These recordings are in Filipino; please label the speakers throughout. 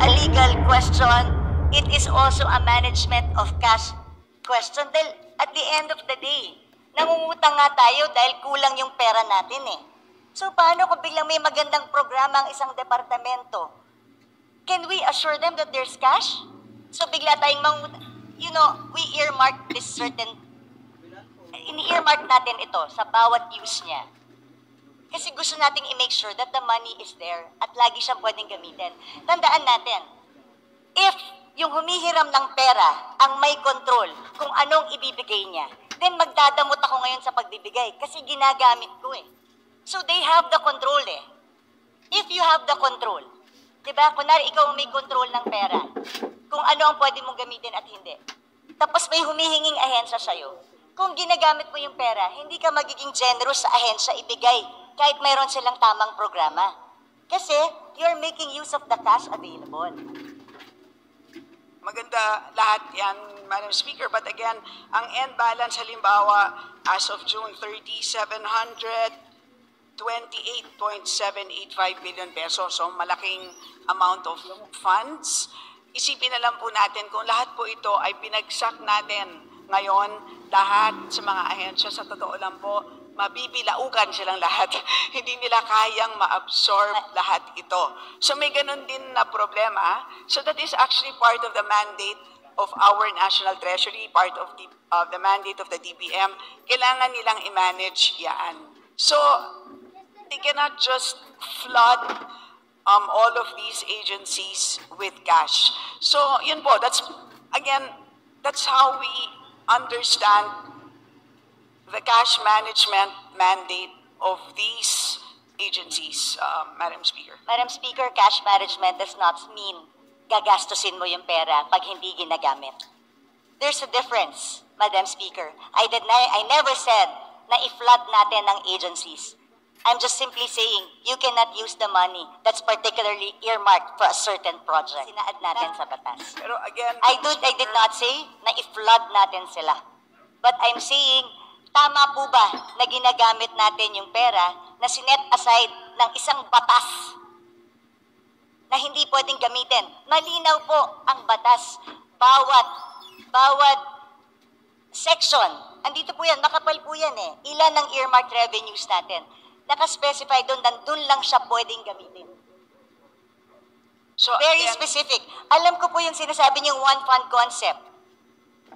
Speaker 1: a legal question, it is also a management of cash question. Dahil at the end of the day, nangungutang nga tayo dahil kulang yung pera natin eh. So paano kung biglang may magandang programa ang isang departamento? Can we assure them that there's cash? So bigla tayong we earmark this certain, ini-earmark natin ito sa bawat use niya. Kasi gusto nating i-make sure that the money is there at lagi siyang pwedeng gamitin. Tandaan natin, if yung humihiram ng pera ang may control kung anong ibibigay niya, then magdadamot ako ngayon sa pagbibigay kasi ginagamit ko eh. So they have the control eh. If you have the control, diba? Kunwari ikaw may control ng pera, kung ano ang pwede mong gamitin at hindi. Tapos may humihinging ahensya sa'yo. Kung ginagamit mo yung pera, hindi ka magiging generous sa ahensya ibigay kahit mayroon silang tamang programa. Kasi you're making use of the cash available.
Speaker 2: Maganda lahat yan, Madam Speaker. But again, ang end balance halimbawa as of June 30, 728.785 billion pesos. So malaking amount of funds. Isipin na lang po natin kung lahat po ito ay binagsak natin ngayon, lahat sa mga ahensya, sa totoo lang po, mabibilaukan silang lahat. Hindi nila kayang ma-absorb lahat ito. So may ganun din na problema. So that is actually part of the mandate of our National Treasury, part of the mandate of the DBM. Kailangan nilang i-manage yan. So they cannot just flood all of these agencies with cash. So yun po, that's how we understand the cash management mandate of these agencies, Madam Speaker.
Speaker 1: Madam Speaker, cash management does not mean gagastusin mo yung pera pag hindi ginagamit. There's a difference, Madam Speaker. I never said na i-flood natin ang agencies. I'm just simply saying, you cannot use the money that's particularly earmarked for a certain project. Sinaad natin sa batas.
Speaker 2: Pero again,
Speaker 1: I did not say na i-flood natin sila. But I'm saying, tama po ba na ginagamit natin yung pera na sinet aside ng isang batas na hindi pwedeng gamitin? Malinaw po ang batas. Bawat section, andito po yan, makapal po yan eh. Ilan ang earmarked revenues natin? Nakaspecify doon, nandun lang siya pwedeng gamitin.
Speaker 2: So,
Speaker 1: very
Speaker 2: again,
Speaker 1: specific. Alam ko po yung sinasabi niyong one fund concept.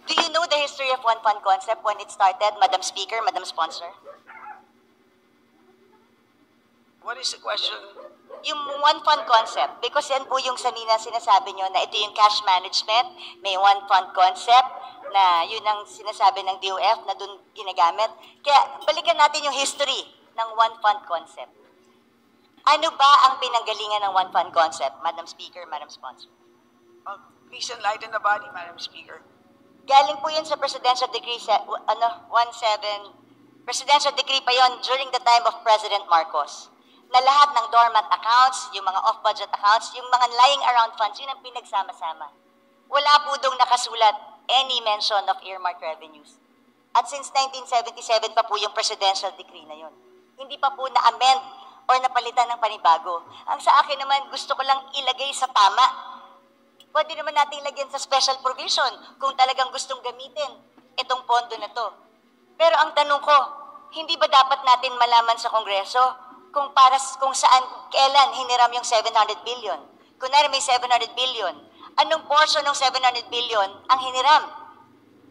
Speaker 1: Do you know the history of one fund concept when it started, Madam Speaker, Madam Sponsor?
Speaker 2: what is the question?
Speaker 1: Yung one fund concept, because yan po yung sanina sinasabi nyo na ito yung cash management, may one fund concept na yun ang sinasabi ng DOF na dun ginagamit. Kaya balikan natin yung history ng one fund concept. Ano ba ang pinanggalingan ng one fund concept, Madam Speaker, Madam Sponsor?
Speaker 2: Please enlighten the body, Madam Speaker.
Speaker 1: Galing po yun sa Presidential Decree 17, Presidential Decree pa yon during the time of President Marcos, na lahat ng dormant accounts, yung mga off-budget accounts, yung mga lying around funds, yun ang pinagsama-sama. Wala po dong nakasulat any mention of earmarked revenues. At since 1977 pa po yung Presidential Decree na yun. Hindi pa po na-amend or napalitan ng panibago. Ang sa akin naman, gusto ko lang ilagay sa tama. Pwede naman nating lagyan sa special provision kung talagang gustong gamitin itong pondo na to. Pero ang tanong ko, hindi ba dapat natin malaman sa Kongreso kung saan, kailan hiniram yung 700 billion? Kunwari may 700 billion, anong portion ng 700 billion ang hiniram?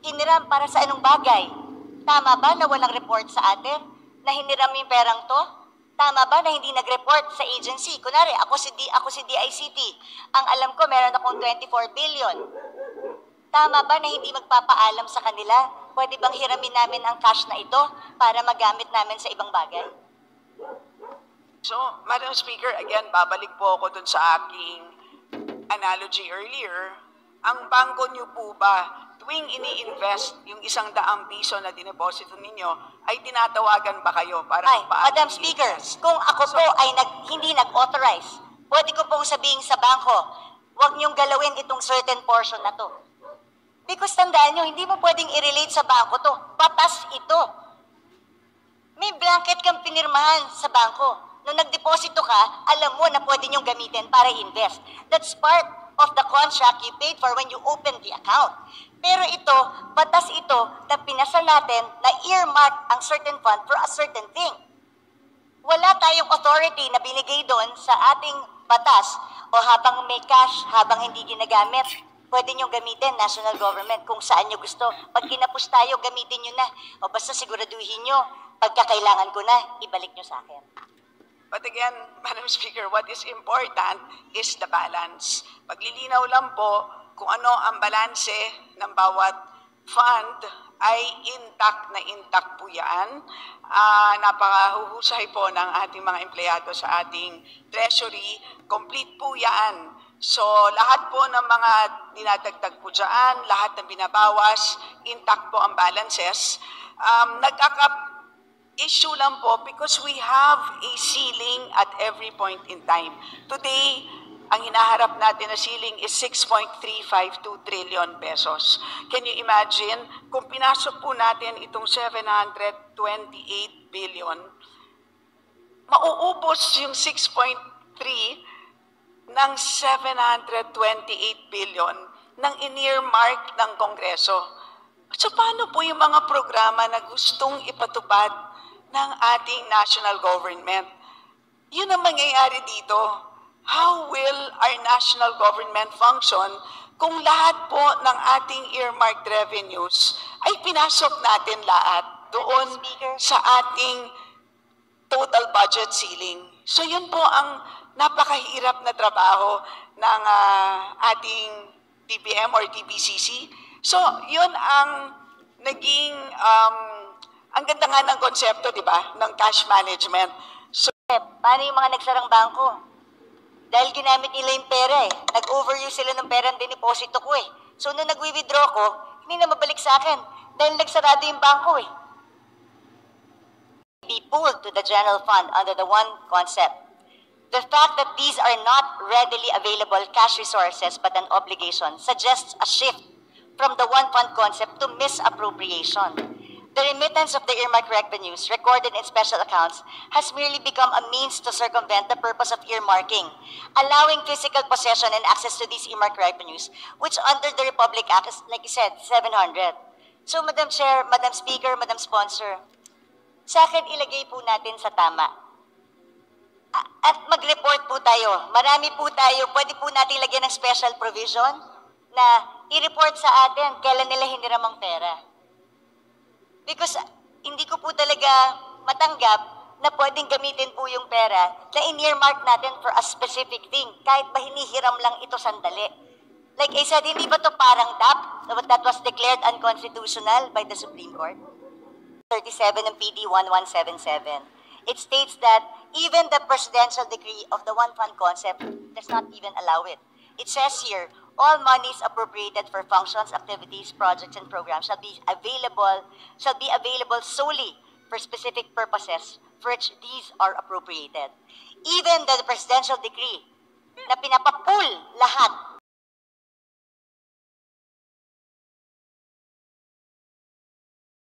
Speaker 1: Hiniram para sa anong bagay? Tama ba na walang report sa atin na hiniram yung perang to? Tama ba na hindi nag-report sa agency? Kunwari, ako si DICT. Ang alam ko, meron akong 24 billion. Tama ba na hindi magpapaalam sa kanila? Pwede bang hiramin namin ang cash na ito para magamit namin sa ibang bagay?
Speaker 2: So, Madam Speaker, again, babalik po ako dun sa aking analogy earlier. Ang bangko niyo po ba, tuwing ini-invest yung 100 piso na dineposito ninyo, ay tinatawagan ba kayo para
Speaker 1: Madam Speaker, kung ako po ay hindi nag-authorize, pwede ko pong sabihin sa bangko, huwag niyong galawin itong certain portion na to. Because tandaan niyo, hindi mo pwedeng i-relate sa bangko to. Batas ito. May blanket kang pinirmahan sa bangko. Nung nagdeposito ka, alam mo na pwede niyong gamitin para invest. That's part of the contract you paid for when you opened the account. Pero ito, batas ito na pinasa natin na earmark ang certain fund for a certain thing. Wala tayong authority na binigay doon sa ating batas o habang may cash, habang hindi ginagamit, pwede nyo gamitin, national government, kung saan nyo gusto. Pag kinapos tayo, gamitin nyo na. O basta siguraduhin nyo, pagkakailangan ko na, ibalik nyo sa akin.
Speaker 2: But again, Madam Speaker, what is important is the balance. Paglilinaw lang po kung ano ang balanse ng bawat fund ay intact po yan. Napakahuhusay po ng ating mga empleyado sa ating treasury. Complete po yan. So lahat po ng mga dinadagdag po dyan, lahat ng binabawas, intact po ang balances. Issue lang po because we have a ceiling at every point in time. Today, ang hinaharap natin na ceiling is 6.352 trillion pesos. Can you imagine, kung pinasok po natin itong 728 billion, mauubos yung 6.3 ng 728 billion ng in-earmark ng Kongreso. So paano po yung mga programa na gustong ipatupad ng ating national government? Yun ang mangyayari dito. How will our national government function kung lahat po ng ating earmarked revenues ay pinasok natin lahat doon sa ating total budget ceiling? So yun po ang napakahirap na trabaho ng ating DBM or DBCC. So yun ang naging ang ganda nga ng konsepto, di ba, ng cash management. So,
Speaker 1: paano yung mga nagsarang bangko? Dahil ginamit nila yung pera eh. Nag-overuse sila ng pera ng diniposito ko eh. So, nung nag-withdraw ko, hindi na mabalik sa akin. Dahil nagsarado yung bangko eh. Be pooled to the general fund under the one concept. The fact that these are not readily available cash resources but an obligation suggests a shift from the one fund concept to misappropriation. The remittance of the earmark revenues recorded in special accounts has merely become a means to circumvent the purpose of earmarking, allowing physical possession and access to these earmark revenues, which under the Republic Act is, like you said, 700. So, Madam Chair, Madam Speaker, Madam Sponsor, sa akin ilagay po natin sa tama. At mag-report po tayo. Marami po tayo. Pwede po natin lagyan ng special provision na i-report sa atin kailan nila hiniram ang pera. Because hindi ko po talaga matanggap na pwedeng gamitin po yung pera na in-earmark natin for a specific thing, kahit ba hinihiram lang ito sandali. Like I said, hindi ba to parang DAP that was declared unconstitutional by the Supreme Court? 37 ng PD 1177. It states that even the presidential decree of the one fund concept does not even allow it. It says here, all monies appropriated for functions, activities, projects, and programs shall be available solely for specific purposes for which these are appropriated. Even the presidential decree na pinapapool lahat